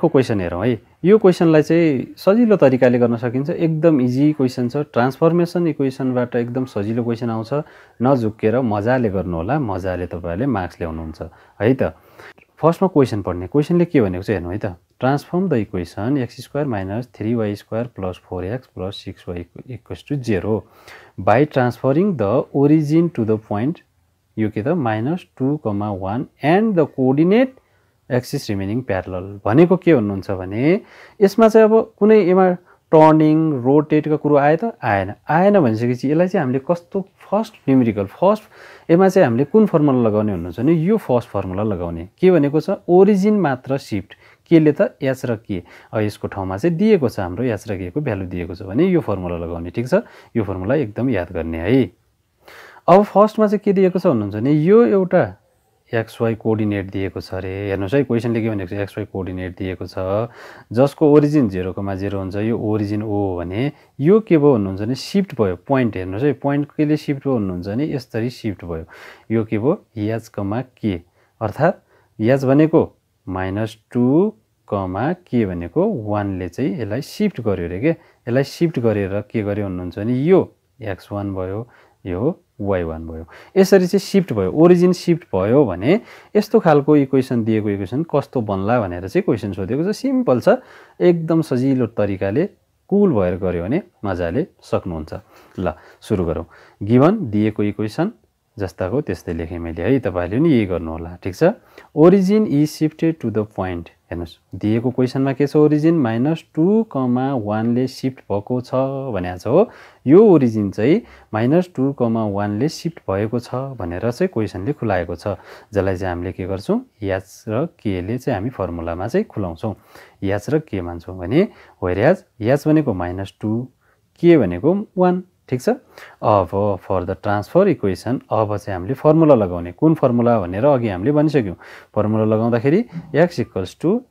अर्को क्वेसन हेरौँ है। यो क्वेसनलाई चाहिँ सजिलो तरिकाले गर्न सकिन्छ, एकदम इजी क्वेसन छ। ट्रान्सफर्मेसन इक्वेसनबाट एकदम सजिलो क्वेसन आउँछ, नझुक्केर मजाले गर्नु होला, मजाले तपाईहरुले मार्क्स ल्याउनुहुन्छ है त। फर्स्टमा क्वेसन पढ्ने, क्वेसनले के भनेको छ हेर्नु है त। Transform the equation x² - 3y² + 4x + 6y = 0 by transferring the origin to the point यो के त -2, 1 and the coordinate axis remaining parallel. भनेको के भन्नुहुन्छ भने यसमा चाहिँ अब कुनै एमा टर्निङ रोटेटको कुरो आयो त आएन भनिसकेपछि यसलाई चाहिँ हामीले कस्तो फर्स्ट न्युमेरिकल फर्स्ट एमा चाहिँ हामीले कुन फर्मुला लगाउने भन्नुहुन्छ भने यो फर्स्ट फर्मुला लगाउने। के भनेको छ ओरिजिन मात्र शिफ्ट केले त h र k यसको ठाउँमा चाहिँ दिएको छ हाम्रो h र k को भ्यालु दिएको छ भने यो फर्मुला लगाउने। ठीक छ, यो फर्मुला एकदम याद गर्ने है। अब फर्स्टमा चाहिँ के दिएको छ भन्नुहुन्छ भने यो एउटा xy कोअर्डिनेट दिएको छ रे। हेर्नुस् है क्वेसनले के भनेको छ xy कोअर्डिनेट दिएको छ जसको ओरिजिन 0, 0 हुन्छ। यो ओरिजिन O हो भने यो के भयो भन्नुहुन्छ भने शिफ्ट भयो पोइन्ट। हेर्नुस् है पोइन्ट केले शिफ्ट भयो भन्नुहुन्छ भने यसरी शिफ्ट भयो। यो के भयो h, k अर्थात h भनेको -2, k भनेको 1 ले चाहिँ यसलाई शिफ्ट गर्यो रे के। यसलाई शिफ्ट गरेर के गर्यो भन्नुहुन्छ भने यो x1 भयो, यो y1 भयो। यसरी चाहिँ शिफ्ट भयो, ओरिजिन शिफ्ट भयो भने यस्तो खालको इक्वेसन दिएको इक्वेसन कस्तो बन्ला भनेर चाहिँ क्वेसन सोधेको छ। सिम्पल छ, एकदम सजिलो तरिकाले कुल भएर गर्यो भने मजाले सक्नुहुन्छ। ल सुरु गरौँ। गिवन दिएको इक्वेसन जस्ताको त्यस्तै लेखेँ मैले है, तपाईहरुले नि यही गर्नु होला। ठीक छ, origin is shifted to the point. हेर्नुस् दिएको क्वेसनमा के छ ओरिजिन -2, 1 ले शिफ्ट भएको छ भनेको छ हो। यो ओरिजिन चाहिँ -2, 1 ले शिफ्ट भएको छ भनेर चाहिँ क्वेसनले खुलाएको छ, जसलाई चाहिँ हामीले के गर्छौं h र k ले चाहिँ हामी फर्मुलामा चाहिँ खुलाउँछौं। h र k मान्छौं भने व्हेयरएज h भनेको -2, k भनेको 1। ठीक छ, अब फर द ट्रान्सफर इक्वेसन अब चाहिँ हामीले फर्मुला लगाउने। कुन फर्मुला भनेर अघि हामीले भनिसक्यौं। फर्मुला लगाउँदाखेरि x =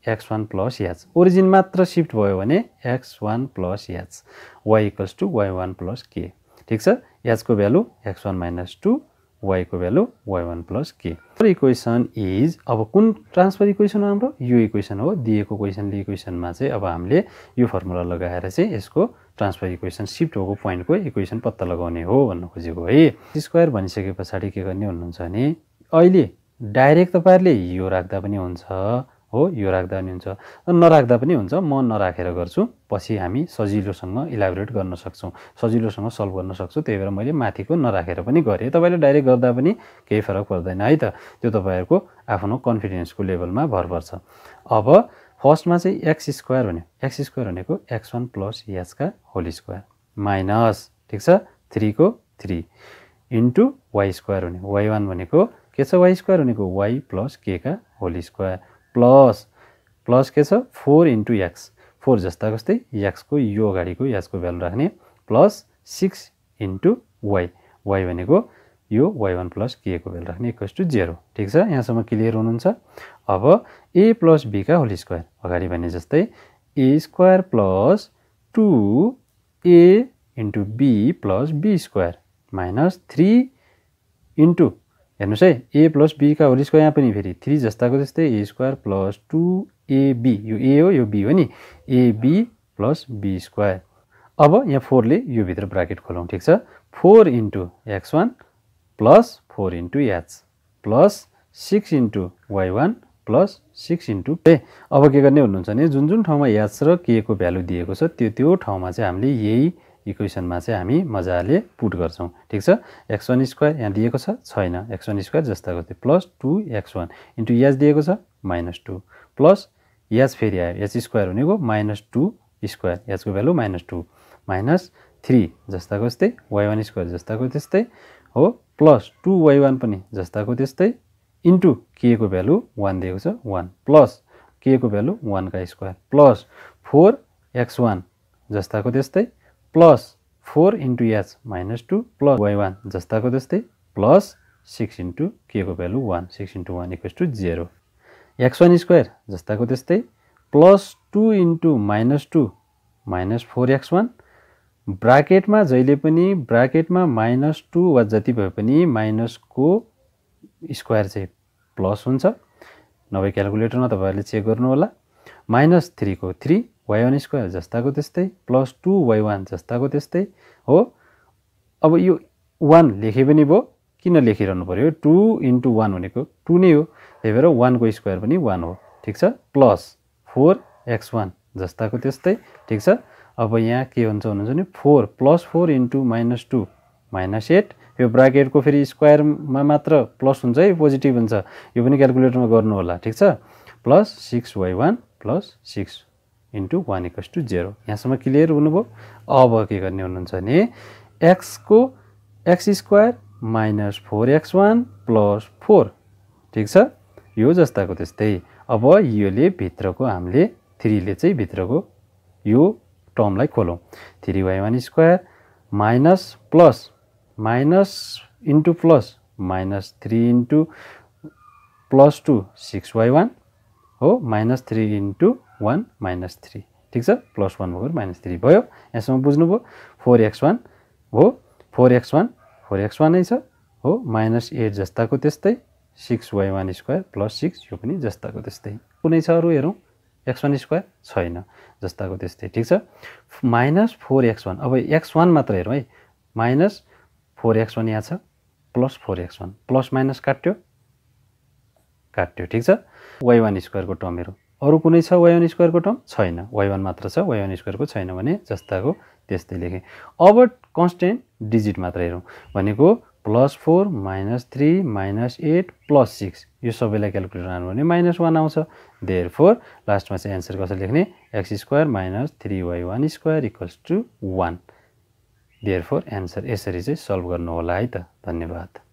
x1 + h। ओरिजिन मात्र शिफ्ट भयो भने x1 + h, y = y1 + k। ठीक छ, h को भ्यालु x1 - 2, y को value y1 + k। Equation is अब कुन ट्रान्सफर इक्वेसन हो हाम्रो यो इक्वेसन हो। दिएको क्वेसनले इक्वेसनमा चाहिँ अब हामीले यो फर्मुला लगाएर चाहिँ यसको ट्रान्सफर इक्वेसन शिफ्ट भएको पोइन्टको इक्वेसन पत्ता लगाउने हो भन्न खोजेको है। स्क्वायर भनिसके पछाडी के गर्ने भन्नुहुन्छ भने अहिले डाइरेक्ट तपाईहरुले यो राख्दा पनि हुन्छ हो, यो राख्दा पनि हुन्छ, नराख्दा पनि हुन्छ। म नराखेर गर्छु, पछि हामी सजिलोसँग इलाबोरेट गर्न सक्छौं, सजिलोसँग सल्भ गर्न सक्छौं। त्यही भएर मैले माथिको नराखेर पनि गरे। तपाईले डाइरेक्ट गर्दा पनि केही फरक पर्दैन है त। त्यो तपाईहरुको आफ्नो कन्फिडेन्सको लेभलमा भर पर्छ। अब फर्स्टमा चाहिँ x² भन्यो। x² भनेको x1 + h का होल स्क्वायर माइनस ठीक छ 3 को 3 इन्टु y² भन्यो। y1 भनेको के छ y² भनेको y + k का होल स्क्वायर प्लस के छ 4 इन्टु x, 4 जस्ता जस्तै x को यो अगाडिको h को भ्यालु राख्ने प्लस 6 इन्टु y, y भनेको यो y1 + k को भ्यालु राख्ने = 0। ठीक छ, यहाँसम्म क्लियर हुनुहुन्छ। अब a + b का होल स्क्वायर अगाडि भने जस्तै a² + 2a into b + b² minus 3 into हेर्नुस् है a + b का होल स्क्वायर यहाँ पनि फेरि 3 जस्ताको जस्तै a² + 2ab, यो a हो यो b हो नि, ab + b²। अब यहाँ 4 ले यो भित्र ब्राकेट खोलौं। ठीक छ, 4 into x1 plus 4 into h plus 6 into y1 plus 6 into k। अब के गर्ने भन्नुहुन्छ भने जुन जुन ठाउँमा h र k को भ्यालु दिएको छ त्यो ठाउँमा चाहिँ हामीले यही इक्वेसनमा चाहिँ हामी मजाले पुट गर्छौं। ठीक छ, x1² यहाँ दिएको छैन, x1² जस्ताको थियो प्लस 2x1 इन्टु h दिएको छ -2 प्लस h फेरि आयो h² भनेको -2² h को भ्यालु -2 माइनस 3 जस्ताको जस्तै y1² जस्ताको त्यस्तै हो प्लस 2y1 पनि जस्ताको त्यस्तै इन्टु k को भ्यालु 1 दिएको छ 1 प्लस k को भ्यालु 1 का स्क्वायर प्लस 4x1 जस्ताको त्यस्तै plus 4 into h -2 plus y1 जस्ताको त्यस्तै प्लस 6 इन्टु k को भ्यालु 1, 6 इन्टु 1 = 0। x1² जस्ताको त्यस्तै प्लस 2 इन्टु -2 माइनस 4x1 ब्राकेटमा जहिले पनि ब्राकेटमा -2 वा जति भए पनि माइनसको स्क्वायर चाहिँ प्लस हुन्छ। नभए क्याल्कुलेटरमा तपाईहरुले चेक गर्नु होला। -3 को 3 y1 स्क्वायर जस्ताको त्यस्तै प्लस 2y1 जस्ताको त्यस्तै हो। अब यो 1 लेखे पनि भयो, किन लेखिरहनु पर्यो? 2 × 1 भनेको 2 नै हो, त्यही भएर 1 को स्क्वायर पनि 1 हो। ठिक छ, प्लस 4x1 जस्ताको त्यस्तै। ठिक छ, अब यहाँ के हुन्छ भन्नुहुन्छ भने 4 + 4 × -2 -8। यो ब्राकेटको फेरि स्क्वायरमा मात्र प्लस हुन्छ है, पोजिटिभ हुन्छ, यो पनि क्याल्कुलेटरमा गर्नु होला। ठिक छ, प्लस 6y1 + 6 × 1 = 0। यहाँसम्म क्लियर हुनुभयो? अब के गर्ने हुनुहुन्छ भने x को x² - 4x1 + 4। ठिक छ, यो जस्ताको त्यस्तै। अब योले भित्रको हामीले 3 ले चाहिँ भित्रको यो टर्मलाई खोलौँ। 3y1 square minus plus minus into plus -3 × +2 6y1 हो, -3 × 1 -3। ठिक छ, +1 भएको -3 भयो। यहाँसम्म बुझ्नुभयो? 4x1 हो, 4x1 नै छ हो, -8 जस्ताको त्यस्तै 6y1 स्क्वायर + 6 यो पनि जस्ताको त्यस्तै। कुनै छ अरू हेरौँ? x1 स्क्वायर छैन, जस्ताको त्यस्तै। ठिक छ, -4x1। अब x1 मात्र हेरौँ है, -4x1 यहाँ छ, +4x1 प्लस माइनस काट्यो। ठिक छ, y1 स्क्वायरको टर्म हेरौँ, अरू कुनै छ y1 स्क्वायरको टर्म? छैन, y1 मात्र छ, y1 स्क्वायरको छैन भने जस्ताको त्यस्तै लेखेँ। अब कन्स्टेन्ट डिजिट मात्र हेरौँ भनेको +4 -3 -8 + 6, यो सबैलाई क्याल्कुलेटर हाल्नु भने -1 आउँछ। देयरफोर लास्टमा चाहिँ एन्सर कसरी लेख्ने? x² - 3y1 square = 1। Therefore answer यसरी चाहिँ सल्भ गर्नु होला है त। धन्यवाद।